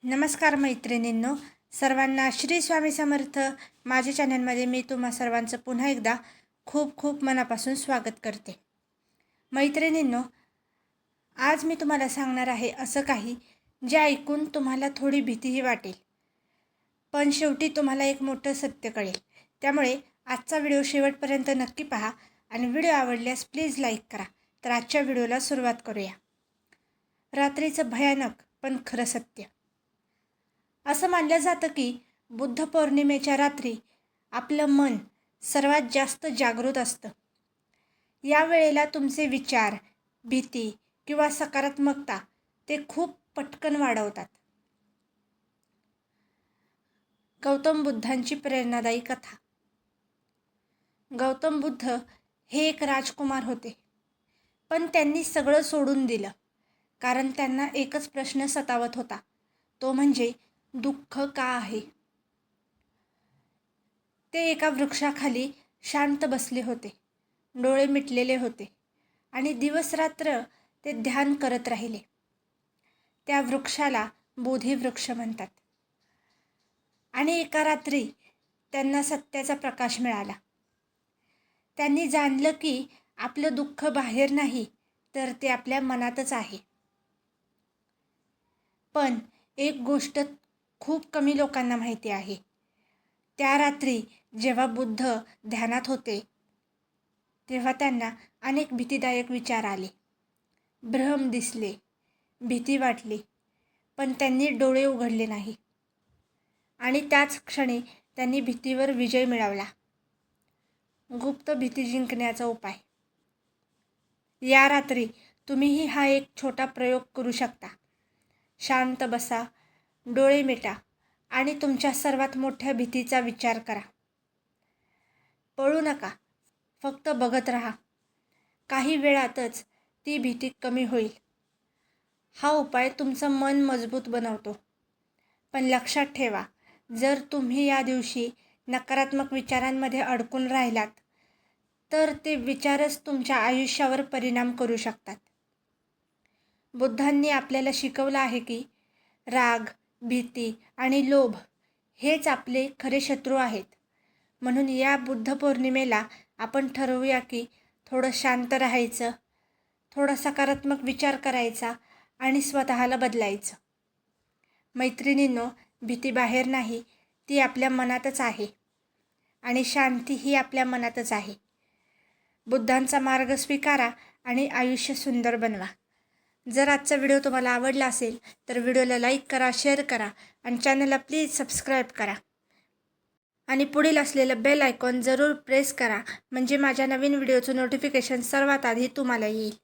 नमस्कार मैत्रिणींनो, सर्वांना श्री स्वामी समर्थ. माझ्या चॅनलमध्ये मी तुम्हा सर्वांचं पुन्हा एकदा खूप खूप मनापासून स्वागत करते. मैत्रिणींनो, आज मी तुम्हाला सांगणार आहे असं काही जे ऐकून तुम्हाला थोडी भीतीही वाटेल, पण शेवटी तुम्हाला एक मोठं सत्य कळेल. त्यामुळे आजचा व्हिडिओ शेवटपर्यंत नक्की पहा आणि व्हिडिओ आवडल्यास प्लीज लाईक करा. तर आजच्या व्हिडिओला सुरुवात करूया. रात्रीचं भयानक पण खरं सत्य. असं मानलं जातं की बुद्ध पौर्णिमेच्या रात्री आपलं मन सर्वात जास्त जागृत असतं. या वेळेला तुमचे विचार, भीती किंवा सकारात्मकता ते खूप पटकन वाढवतात. गौतम बुद्धांची प्रेरणादायी कथा. गौतम बुद्ध हे एक राजकुमार होते, पण त्यांनी सगळं सोडून दिलं कारण त्यांना एकच प्रश्न सतावत होता, तो म्हणजे दुःख का आहे. ते एका वृक्षाखाली शांत बसले होते, डोळे मिटलेले होते आणि दिवसरात्र ते ध्यान करत राहिले. त्या वृक्षाला बोधी वृक्ष म्हणतात. आणि एका रात्री त्यांना सत्याचा प्रकाश मिळाला. त्यांनी जाणलं की आपलं दुःख बाहेर नाही तर ते आपल्या मनातच आहे. पण एक गोष्ट खूप कमी लोकांना माहिती आहे. त्या रात्री जेव्हा बुद्ध ध्यानात होते तेव्हा त्यांना अनेक भीतीदायक विचार आले, भ्रम दिसले, भीती वाटली, पण त्यांनी डोळे उघडले नाही. आणि त्याच क्षणी त्यांनी भीतीवर विजय मिळवला. गुप्त भीती जिंकण्याचा उपाय. या रात्री तुम्हीही हा एक छोटा प्रयोग करू शकता. शांत बसा, डोळे मिटा आणि तुमच्या सर्वात मोठ्या भीतीचा विचार करा. पळू नका, फक्त बघत राहा. काही वेळातच ती भीती कमी होईल. हा उपाय तुमचं मन मजबूत बनवतो. पण लक्षात ठेवा, जर तुम्ही या दिवशी नकारात्मक विचारांमध्ये अडकून राहिलात तर ते विचारच तुमच्या आयुष्यावर परिणाम करू शकतात. बुद्धांनी आपल्याला शिकवलं आहे की राग, भीती आणि लोभ हेच आपले खरे शत्रू आहेत. म्हणून या बुद्ध पौर्णिमेला आपण ठरवूया की थोडं शांत राहायचं, थोडा सकारात्मक विचार करायचा आणि स्वतःला बदलायचं. मैत्रिणींनो, भीती बाहेर नाही, ती आपल्या मनातच आहे आणि शांती ही आपल्या मनातच आहे. बुद्धांचा मार्ग स्वीकारा आणि आयुष्य सुंदर बनवा. जर आजचा व्हिडिओ तुम्हाला आवडला असेल तर व्हिडिओला लाईक करा, शेअर करा आणि चॅनलला प्लीज सबस्क्राईब करा. आणि पुढील असलेलं बेल आयकॉन जरूर प्रेस करा, म्हणजे माझ्या नवीन व्हिडिओचं नोटिफिकेशन सर्वात आधी तुम्हाला येईल.